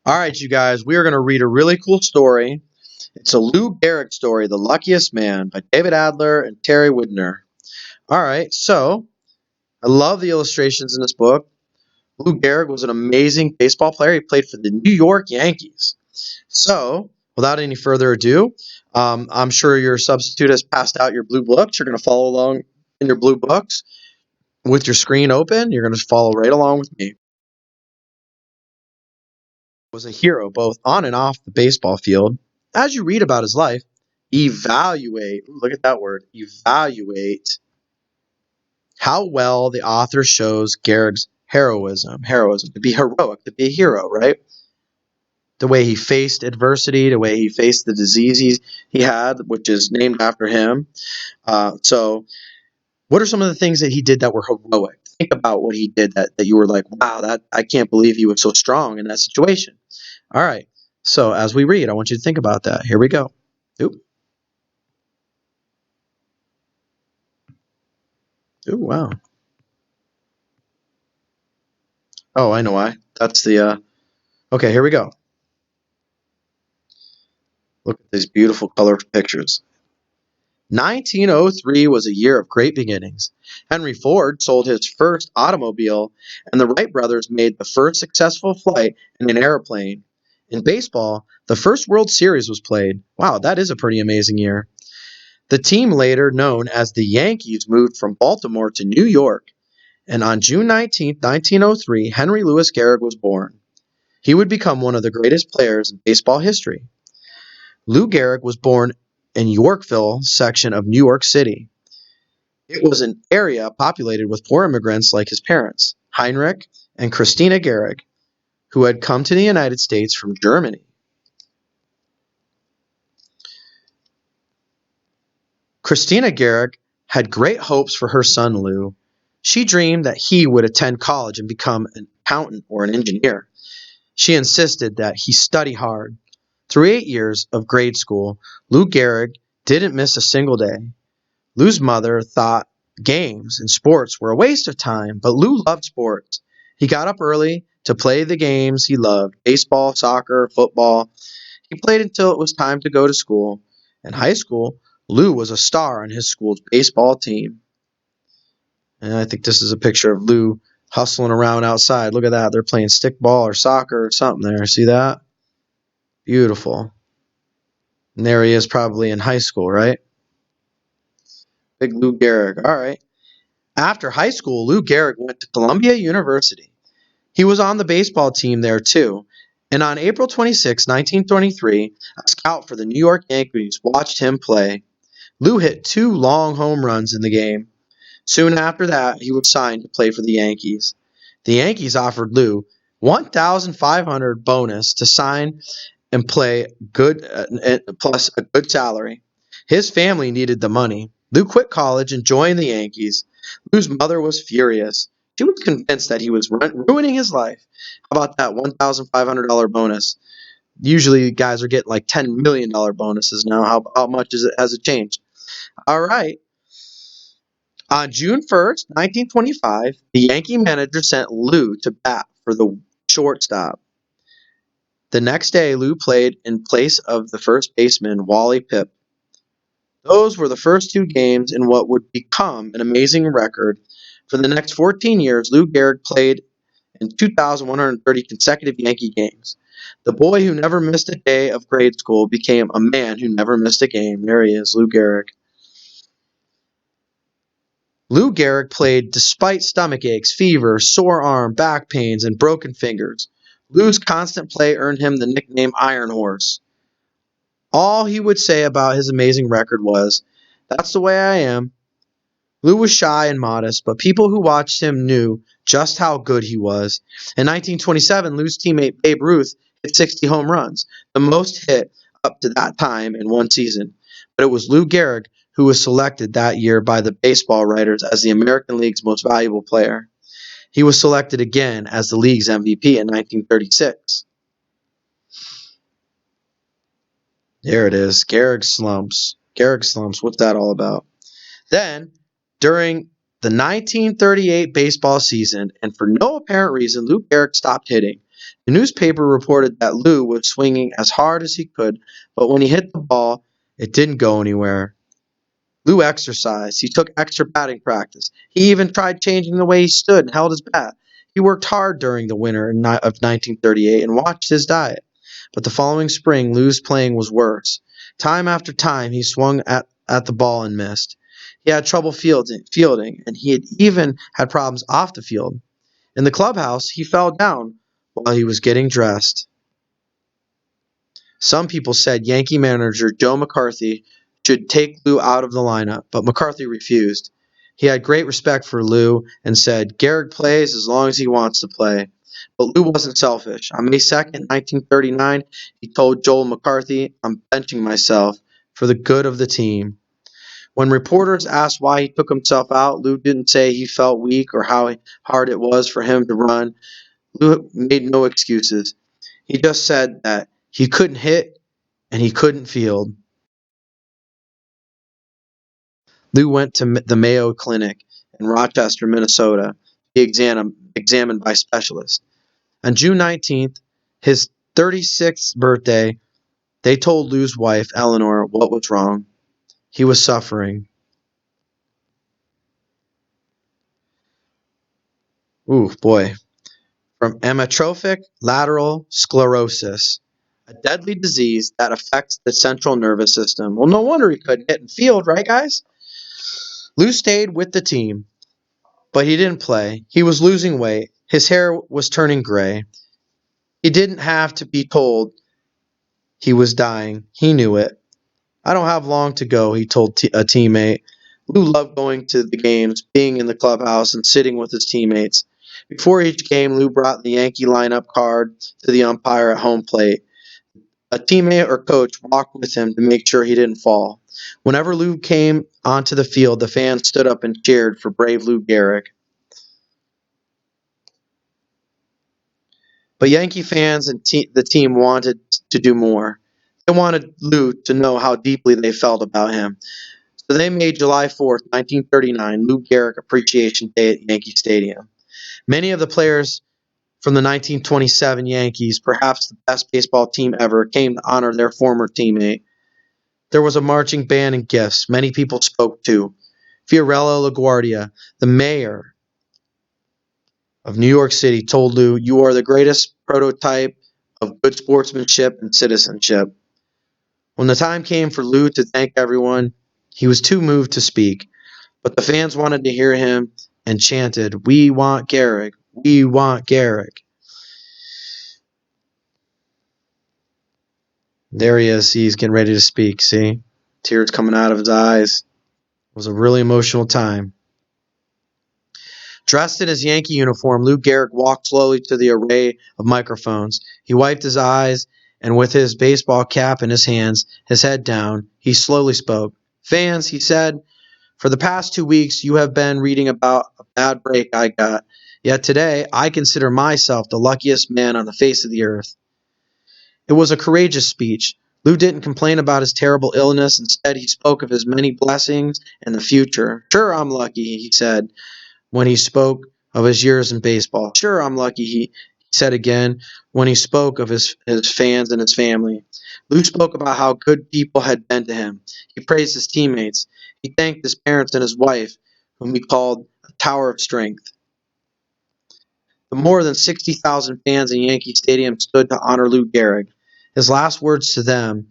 All right, you guys, we are going to read a really cool story. It's a Lou Gehrig story, The Luckiest Man, by David Adler and Terry Widner. All right, so I love the illustrations in this book. Lou Gehrig was an amazing baseball player. He played for the New York Yankees. So, without any further ado, I'm sure your substitute has passed out your blue books. You're going to follow along in your blue books with your screen open. You're going to follow right along with me. Was a hero both on and off the baseball field. As you read about his life, evaluate, look at that word, evaluate how well the author shows Gehrig's heroism, to be heroic, to be a hero, right? The way he faced adversity, the way he faced the disease he had, which is named after him. So, what are some of the things that he did that were heroic? Think about what he did that you were like, wow, that I can't believe he was so strong in that situation. All right. So as we read, I want you to think about that. Here we go. Ooh, ooh, wow. Oh, I know why. That's the okay, here we go. Look at these beautiful color pictures. 1903 was a year of great beginnings. Henry Ford sold his first automobile, and the Wright brothers made the first successful flight in an airplane. In baseball, the first World Series was played. Wow, that is a pretty amazing year. The team, later known as the Yankees, moved from Baltimore to New York, and on June 19th, 1903, Henry Louis Gehrig was born. He would become one of the greatest players in baseball history. Lou Gehrig was born in Yorkville section of New York City. It was an area populated with poor immigrants like his parents, Heinrich and Christina Gehrig, who had come to the United States from Germany. Christina Gehrig had great hopes for her son Lou. She dreamed that he would attend college and become an accountant or an engineer. She insisted that he study hard. Through 8 years of grade school, Lou Gehrig didn't miss a single day. Lou's mother thought games and sports were a waste of time, but Lou loved sports. He got up early to play the games he loved: baseball, soccer, football. He played until it was time to go to school. In high school, Lou was a star on his school's baseball team. And I think this is a picture of Lou hustling around outside. Look at that. They're playing stickball or soccer or something there. See that? Beautiful. And there he is, probably in high school, right? Big Lou Gehrig. All right. After high school, Lou Gehrig went to Columbia University. He was on the baseball team there too. And on April 26, 1923, a scout for the New York Yankees watched him play. Lou hit 2 long home runs in the game. Soon after that, he was signed to play for the Yankees. The Yankees offered Lou 1,500 bonus to sign and play good plus a good salary. His family needed the money. Lou quit college and joined the Yankees. Lou's mother was furious. She was convinced that he was ruining his life. How about that $1,500 bonus? Usually, guys are getting like $10 million bonuses now. How much has it changed? All right. On June 1st, 1925, the Yankee manager sent Lou to bat for the shortstop. The next day, Lou played in place of the first baseman, Wally Pipp. Those were the first 2 games in what would become an amazing record. For the next 14 years, Lou Gehrig played in 2,130 consecutive Yankee games. The boy who never missed a day of grade school became a man who never missed a game. There he is, Lou Gehrig. Lou Gehrig played despite stomach aches, fever, sore arm, back pains, and broken fingers. Lou's constant play earned him the nickname Iron Horse. All he would say about his amazing record was, "That's the way I am." Lou was shy and modest, but people who watched him knew just how good he was. In 1927, Lou's teammate Babe Ruth hit 60 home runs, the most hit up to that time in one season. But it was Lou Gehrig who was selected that year by the baseball writers as the American League's most valuable player. He was selected again as the league's MVP in 1936. There it is, Gehrig slumps. Gehrig slumps, what's that all about? Then, during the 1938 baseball season, and for no apparent reason, Lou Gehrig stopped hitting. The newspaper reported that Lou was swinging as hard as he could, but when he hit the ball, it didn't go anywhere. Lou exercised. He took extra batting practice. He even tried changing the way he stood and held his bat. He worked hard during the winter of 1938 and watched his diet. But the following spring, Lou's playing was worse. Time after time, he swung at the ball and missed. He had trouble fielding, and he had even had problems off the field. In the clubhouse, he fell down while he was getting dressed. Some people said Yankee manager Joe McCarthy should take Lou out of the lineup, but McCarthy refused. He had great respect for Lou and said, Gehrig plays as long as he wants to play. But Lou wasn't selfish. On May 2nd, 1939, he told Joel McCarthy, I'm benching myself for the good of the team. When reporters asked why he took himself out, Lou didn't say he felt weak or how hard it was for him to run. Lou made no excuses. He just said that he couldn't hit and he couldn't field. Lou went to the Mayo Clinic in Rochester, Minnesota, to be examined by specialists. On June 19th, his 36th birthday, they told Lou's wife, Eleanor, what was wrong. He was suffering. Ooh, boy. From amyotrophic lateral sclerosis, a deadly disease that affects the central nervous system. Well, no wonder he couldn't hit and field, right, guys? Lou stayed with the team, but he didn't play. He was losing weight. His hair was turning gray. He didn't have to be told he was dying. He knew it. I don't have long to go, he told a teammate. Lou loved going to the games, being in the clubhouse, and sitting with his teammates. Before each game, Lou brought the Yankee lineup card to the umpire at home plate. A teammate or coach walked with him to make sure he didn't fall. Whenever Lou came onto the field, the fans stood up and cheered for brave Lou Gehrig. But Yankee fans and the team wanted to do more. They wanted Lou to know how deeply they felt about him. So they made July 4th, 1939, Lou Gehrig Appreciation Day at Yankee Stadium. Many of the players from the 1927 Yankees, perhaps the best baseball team ever, came to honor their former teammate. There was a marching band and gifts. Many people spoke too. Fiorello LaGuardia, the mayor of New York City, told Lou, "You are the greatest prototype of good sportsmanship and citizenship." When the time came for Lou to thank everyone, he was too moved to speak. But the fans wanted to hear him and chanted, "We want Gehrig! We want Gehrig!" There he is. He's getting ready to speak. See? Tears coming out of his eyes. It was a really emotional time. Dressed in his Yankee uniform, Lou Gehrig walked slowly to the array of microphones. He wiped his eyes, and with his baseball cap in his hands, his head down, he slowly spoke. "Fans," he said, "for the past 2 weeks you have been reading about a bad break I got. Yet today I consider myself the luckiest man on the face of the earth." It was a courageous speech. Lou didn't complain about his terrible illness. Instead, he spoke of his many blessings and the future. "Sure, I'm lucky," he said when he spoke of his years in baseball. "Sure, I'm lucky," he said again when he spoke of his fans and his family. Lou spoke about how good people had been to him. He praised his teammates. He thanked his parents and his wife, whom he called a tower of strength. The more than 60,000 fans in Yankee Stadium stood to honor Lou Gehrig. His last words to them,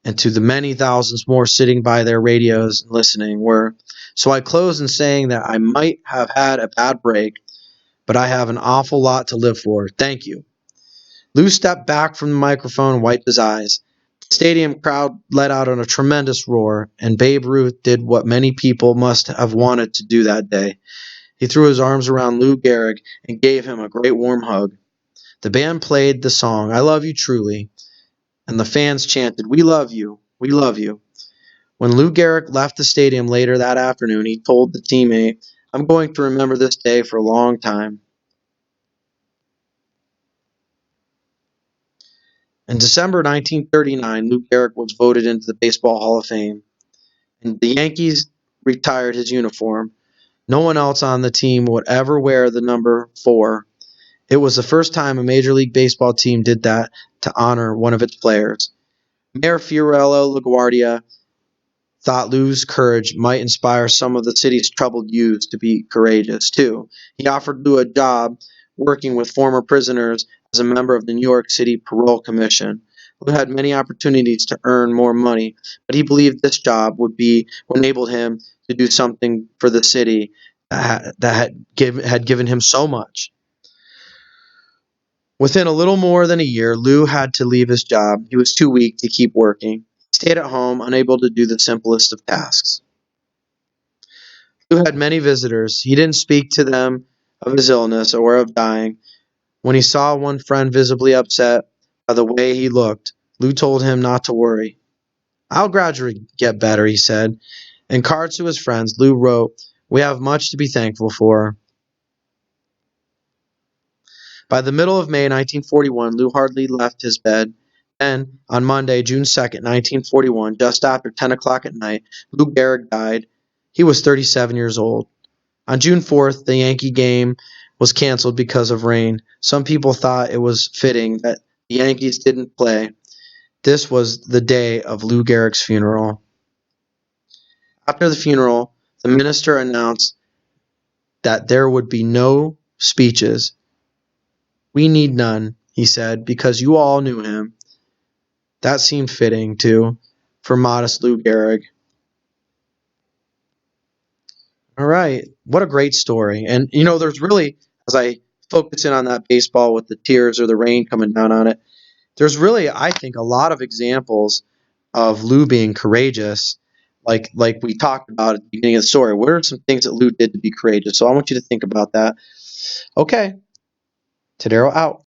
and to the many thousands more sitting by their radios and listening, were, "So I close in saying that I might have had a bad break, but I have an awful lot to live for. Thank you." Lou stepped back from the microphone and wiped his eyes. The stadium crowd let out a tremendous roar, and Babe Ruth did what many people must have wanted to do that day. He threw his arms around Lou Gehrig and gave him a great warm hug. The band played the song, "I Love You Truly," and the fans chanted, "We love you, we love you." When Lou Gehrig left the stadium later that afternoon, he told the teammate, "I'm going to remember this day for a long time." In December 1939, Lou Gehrig was voted into the Baseball Hall of Fame, and the Yankees retired his uniform. No one else on the team would ever wear the number 4. It was the first time a Major League Baseball team did that to honor one of its players. Mayor Fiorello LaGuardia thought Lou's courage might inspire some of the city's troubled youths to be courageous, too. He offered Lou a job working with former prisoners as a member of the New York City Parole Commission. Lou had many opportunities to earn more money, but he believed this job would enable him to do something for the city that had given him so much. Within a little more than a year, Lou had to leave his job. He was too weak to keep working. He stayed at home, unable to do the simplest of tasks. Lou had many visitors. He didn't speak to them of his illness or of dying. When he saw one friend visibly upset by the way he looked, Lou told him not to worry. "I'll gradually get better," he said. In cards to his friends, Lou wrote, "We have much to be thankful for." By the middle of May 1941, Lou hardly left his bed. Then, on Monday, June 2nd, 1941, just after 10 o'clock at night, Lou Gehrig died. He was 37 years old. On June 4th, the Yankee game was canceled because of rain. Some people thought it was fitting that the Yankees didn't play. This was the day of Lou Gehrig's funeral. After the funeral, the minister announced that there would be no speeches. "We need none," he said, "because you all knew him." That seemed fitting, too, for modest Lou Gehrig. All right. What a great story. And, there's really, as I focus in on that baseball with the tears or the rain coming down on it, there's really, I think, a lot of examples of Lou being courageous, like we talked about at the beginning of the story. What are some things that Lou did to be courageous? So I want you to think about that. Okay. Tadero out.